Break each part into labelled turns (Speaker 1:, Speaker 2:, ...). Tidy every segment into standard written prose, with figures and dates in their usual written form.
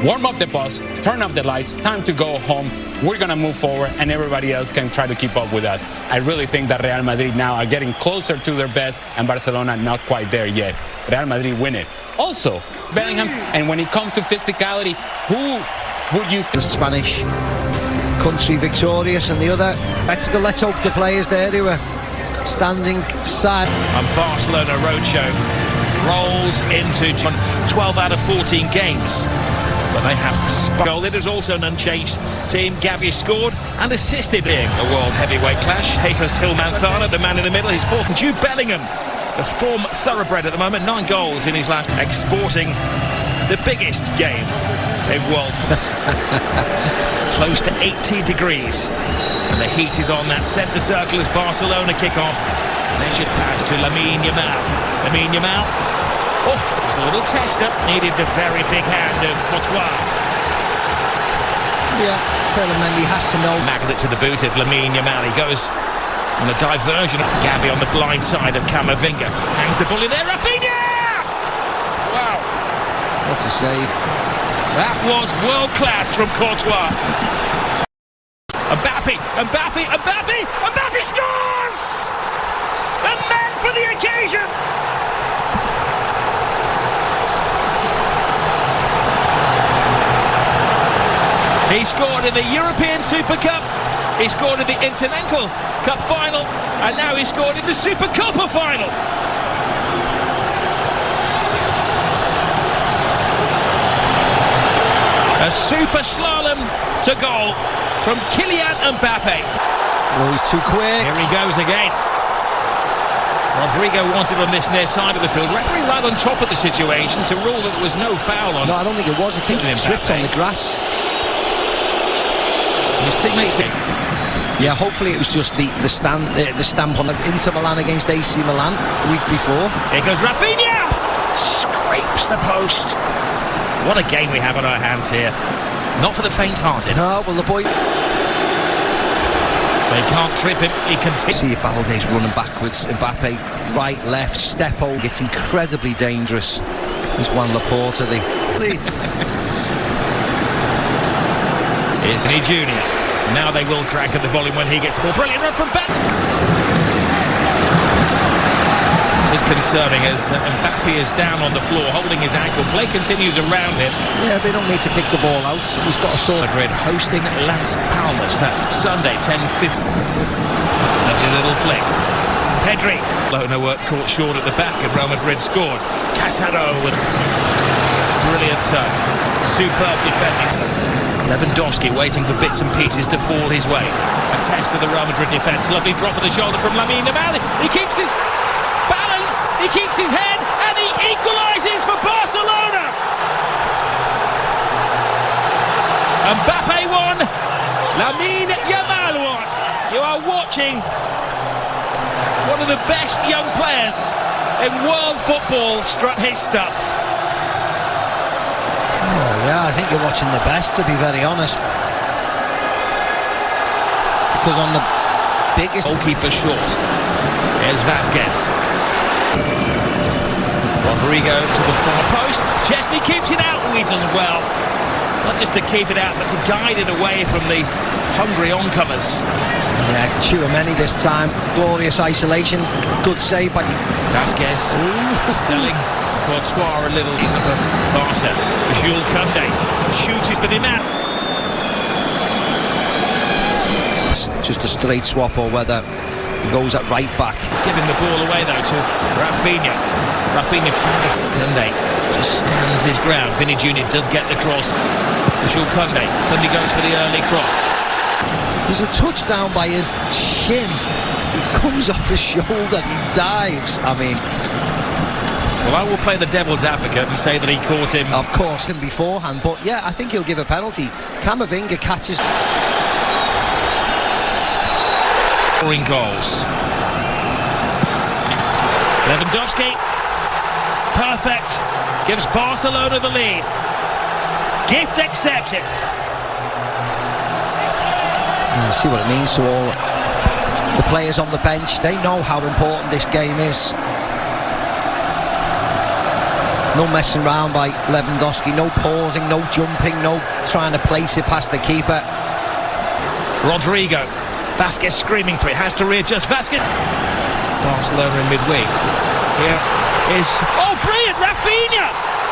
Speaker 1: warm up the bus, turn off the lights, time to go home. We're going to move forward, and everybody else can try to keep up with us. I really think that Real Madrid now are getting closer to their best, and Barcelona not quite there yet. Real Madrid win it. Also, Bellingham, and when it comes to physicality, who would you...
Speaker 2: The Spanish country victorious, and the other Mexico. Let's hope the players there who are standing side.
Speaker 3: And Barcelona roadshow rolls into 12 out of 14 games. But they have goal. It is also an unchanged team. Gavi scored and assisted, being a world heavyweight clash. Jesus Hilmanzana, the man in the middle, his fourth. And Jude Bellingham, the form thoroughbred at the moment, 9 goals in his last, exporting the biggest game in world. Close to 80 degrees. And the heat is on that centre circle as Barcelona kick off. Measured pass to Lamine Yamal. Lamine Yamal. Oh, it's a little tester. Needed the very big hand of Courtois.
Speaker 2: Yeah, Mendy has to know.
Speaker 3: Magnet to the boot of Lamine Yamal. He goes on a diversion. Gavi on the blind side of Camavinga. Hangs the ball in there. Rafinha! Wow.
Speaker 2: What a save.
Speaker 3: That was world class from Courtois. Mbappe scores! The man for the occasion! He scored in the European Super Cup, he scored in the Intercontinental Cup final, and now he scored in the Super Copa final. A super slalom to goal from Kylian Mbappe.
Speaker 2: Oh, he's too quick.
Speaker 3: Here he goes again. Rodrigo wanted on this near side of the field. Referee right on top of the situation to rule that there was no foul on.
Speaker 2: No, I don't think it was. I think he tripped on the grass.
Speaker 3: His teammates in.
Speaker 2: Yeah, hopefully it was just the stamp on Inter Milan against AC Milan the week before.
Speaker 3: Here goes Rafinha! Scrapes the post. What a game we have on our hands here. Not for the faint-hearted.
Speaker 2: No, well the boy...
Speaker 3: They can't trip him, he continues.
Speaker 2: See Balde's running backwards. Mbappe, right, left, step over. It's incredibly dangerous. There's Juan Laporta,
Speaker 3: It's Anthony Jr. Now they will crank at the volume when he gets the ball. Brilliant run from back. This is concerning as Mbappe is down on the floor holding his ankle. Play continues around him.
Speaker 2: Yeah, they don't need to kick the ball out. He's got a sword.
Speaker 3: Madrid hosting Las Palmas. That's Sunday, 10:50. Lovely little flick. Pedri. Barcelona work caught short at the back and Real Madrid scored. Casado with brilliant turn. Superb defending. Lewandowski waiting for bits and pieces to fall his way. A test of the Real Madrid defence. Lovely drop of the shoulder from Lamine Yamal. He keeps his balance, he keeps his head, and he equalises for Barcelona. Mbappe won, Lamine Yamal won. You are watching one of the best young players in world football strut his stuff.
Speaker 2: Oh, yeah, I think you're watching the best, to be very honest. Because on the biggest...
Speaker 3: Goalkeeper short. Here's Vasquez. Rodrigo to the far post. Chesney keeps it out. Oh, he does well. Not just to keep it out, but to guide it away from the hungry oncomers.
Speaker 2: Yeah, Tchouaméni this time. Glorious isolation. Good save by...
Speaker 3: Vasquez selling Courtois a little. He's up to Barca. Jules Koundé. Shoot is the demand.
Speaker 2: Just a straight swap, or whether he goes at right back.
Speaker 3: Giving the ball away though to Rafinha. Rafinha trying to... Koundé just stands his ground. Vinny Jr. does get the cross. Jules Koundé. Koundé goes for the early cross.
Speaker 2: There's a touchdown by his shin. He comes off his shoulder, he dives. I mean...
Speaker 3: Well, I will play the devil's advocate and say that he caught him.
Speaker 2: Of course, him beforehand, but yeah, I think he'll give a penalty. Camavinga catches...
Speaker 3: Scoring goals. Lewandowski. Perfect. Gives Barcelona the lead. Gift accepted.
Speaker 2: You see what it means to all the players on the bench. They know how important this game is. No messing around by Lewandowski, no pausing, no jumping, no trying to place it past the keeper.
Speaker 3: Rodrigo. Vasquez screaming for it, has to readjust. Vasquez. Barcelona in midweek. Here is... Oh, brilliant! Rafinha!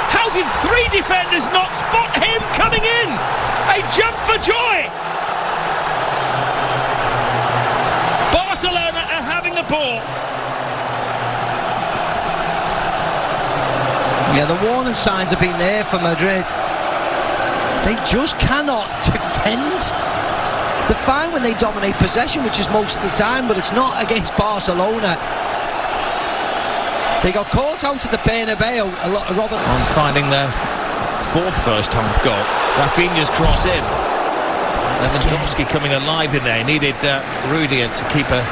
Speaker 3: How did 3 defenders not spot him coming in? A jump for joy! Barcelona are having the ball.
Speaker 2: Yeah, the warning signs have been there for Madrid. They just cannot defend. They're fine when they dominate possession, which is most of the time, but it's not against Barcelona. They got caught out at the Bernabeu. Robert
Speaker 3: On finding their 4th first-half goal. Rafinha's cross in. Lewandowski coming alive in there. He needed Rudiger to keep a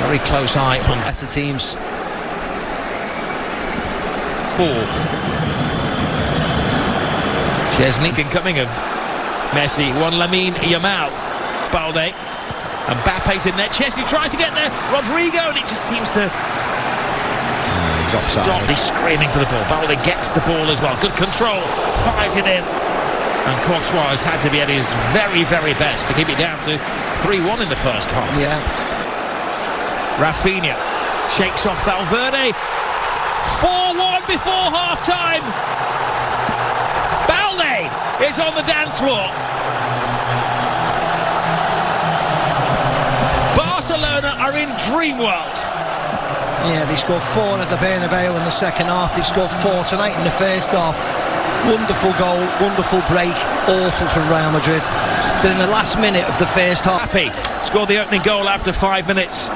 Speaker 3: very close eye on
Speaker 2: better teams.
Speaker 3: Ball. Chesney coming of Messi. One Lamine Yamal. Balde. And Mbappe's in there. Chesney tries to get there. Rodrigo, and it just seems to stop. He's screaming for the ball. Balde gets the ball as well. Good control. Fires it in. And Courtois has had to be at his very, very best to keep it down to 3-1 in the first half.
Speaker 2: Yeah.
Speaker 3: Rafinha shakes off Valverde. 4-1 before half-time. Balde is on the dance floor. Barcelona are in dream world.
Speaker 2: Yeah, they scored 4 at the Bernabeu in the second half. They scored 4 tonight in the first half. Wonderful goal, wonderful break, awful from Real Madrid. Then in the last minute of the first half,
Speaker 3: Happy scored the opening goal after 5 minutes.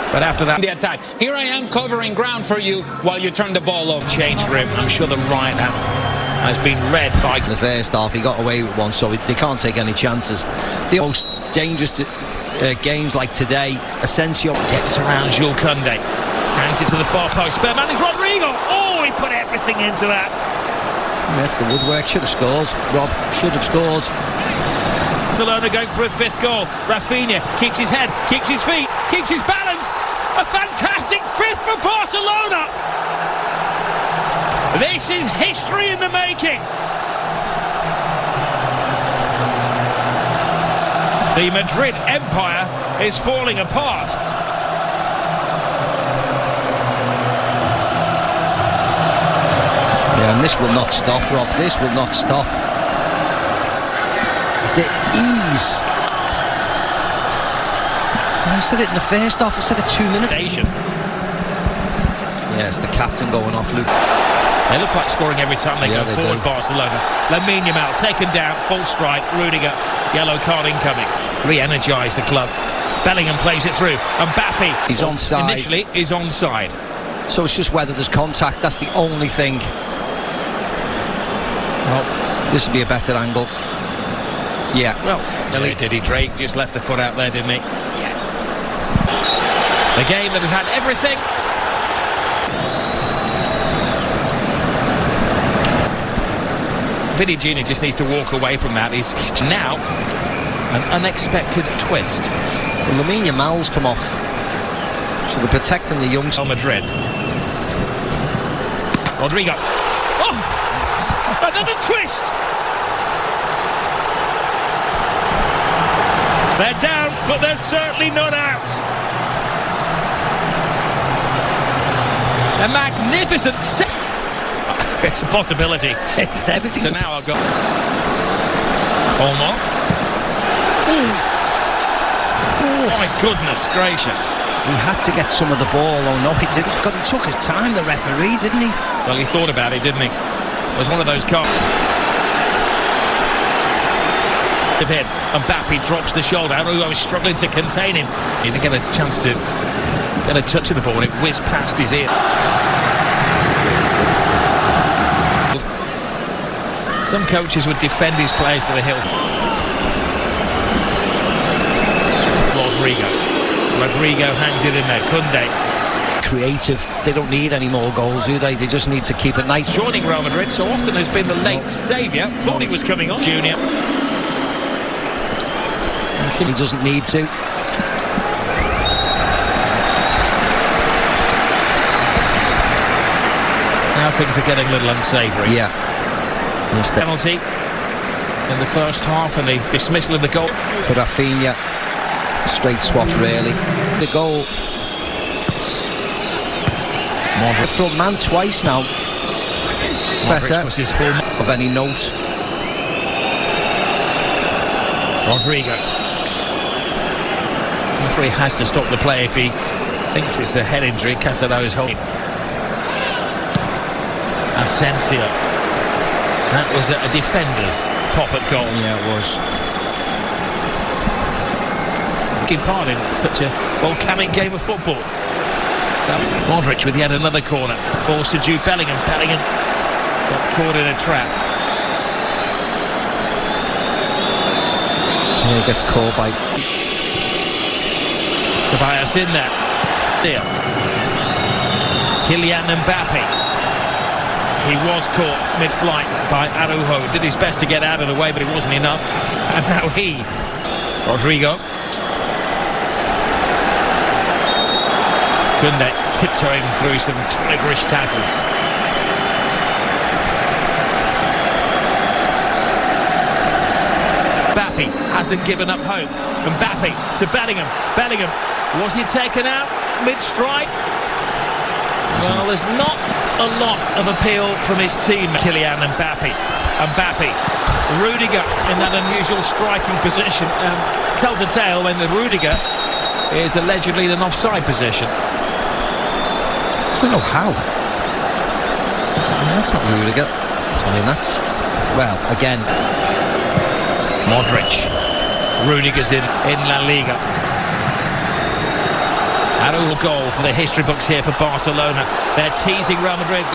Speaker 3: But after that,
Speaker 1: the attack. Here I am covering ground for you while you turn the ball over.
Speaker 3: Change grim. I'm sure the right has been read by
Speaker 2: in the first half. He got away with one, so they can't take any chances. The most dangerous games like today, Asensio
Speaker 3: gets around Jules Koundé, hangs it to the far post. Spare man is Rodrigo. Oh, he put everything into that.
Speaker 2: That's the woodwork. Should have scored. Rob should have scored.
Speaker 3: Barcelona going for a 5th goal. Rafinha keeps his head, keeps his feet, keeps his balance. A fantastic 5th for Barcelona. This is history in the making. The Madrid empire is falling apart.
Speaker 2: Yeah, and this will not stop, Rob. This will not stop. The ease. And I said it in the first half. I said a 2-minute. Yes, the captain going off, Luke.
Speaker 3: They look like scoring every time they go forward, do. Barcelona. Lamine Yamal taken down, full strike. Rudiger, yellow card incoming. Re-energise the club. Bellingham plays it through. And Mbappe,
Speaker 2: he's onside.
Speaker 3: Initially, is onside.
Speaker 2: So it's just whether there's contact. That's the only thing. Well, this would be a better angle. Yeah.
Speaker 3: Well, did he? Drake just left the foot out there, didn't he? Yeah. The game that has had everything. Vini Jr. just needs to walk away from that. He's now an unexpected twist.
Speaker 2: Well, Lamine Yamal's come off, so they're protecting the youngster.
Speaker 3: Madrid. Rodrigo. Oh, another twist. They're down, but they're certainly not out. A magnificent set. It's a possibility.
Speaker 2: It's everything.
Speaker 3: So now I've got Olmo. Oh my goodness gracious.
Speaker 2: He had to get some of the ball. Oh no, he didn't. God, he took his time, the referee, didn't he?
Speaker 3: Well, he thought about it, didn't he? It was one of those cards. Hit. Mbappe drops the shoulder. I was struggling to contain him. He didn't get a chance to get a touch of the ball and it whizzed past his ear. Some coaches would defend his players to the hilt. Rodrigo hangs it in there. Koundé.
Speaker 2: Creative. They don't need any more goals, do they? They just need to keep it nice.
Speaker 3: Joining Real Madrid so often has been the late saviour. Thought he was coming on. Junior.
Speaker 2: He doesn't need to.
Speaker 3: Now Now things are getting a little unsavoury.
Speaker 2: Yeah.
Speaker 3: Penalty in the first half, and the dismissal of the goal.
Speaker 2: For Rafinha, straight swap really. The goal. Modric. Front man twice now.
Speaker 3: Modric
Speaker 2: Better
Speaker 3: was his full
Speaker 2: of any note.
Speaker 3: Rodrigo. The referee has to stop the play if he thinks it's a head injury. Casado's holding. Asensio. That was a defender's pop at goal.
Speaker 2: Yeah, it was.
Speaker 3: Taking part in such a volcanic game of football. Modric with yet another corner. Falls to Jude Bellingham. Bellingham got caught in a trap.
Speaker 2: Yeah, he gets caught by
Speaker 3: Tobias in there. There. Kylian Mbappe. He was caught mid-flight by Araujo. Did his best to get out of the way, but it wasn't enough. And now Rodrigo. Kunde tiptoeing through some tigerish tackles. Mbappe hasn't given up hope. Mbappe to Bellingham. Bellingham, was he taken out mid-strike? Well, there's not a lot of appeal from his team. Kylian Mbappe. Rudiger in that unusual striking position. Tells a tale when the Rudiger is allegedly in an offside position.
Speaker 2: I don't know how. I mean, that's not Rudiger. I mean, that's... Well, again...
Speaker 3: Modric. Rudiger's in La Liga. Araujo goal for the history books here for Barcelona. They're teasing Real Madrid.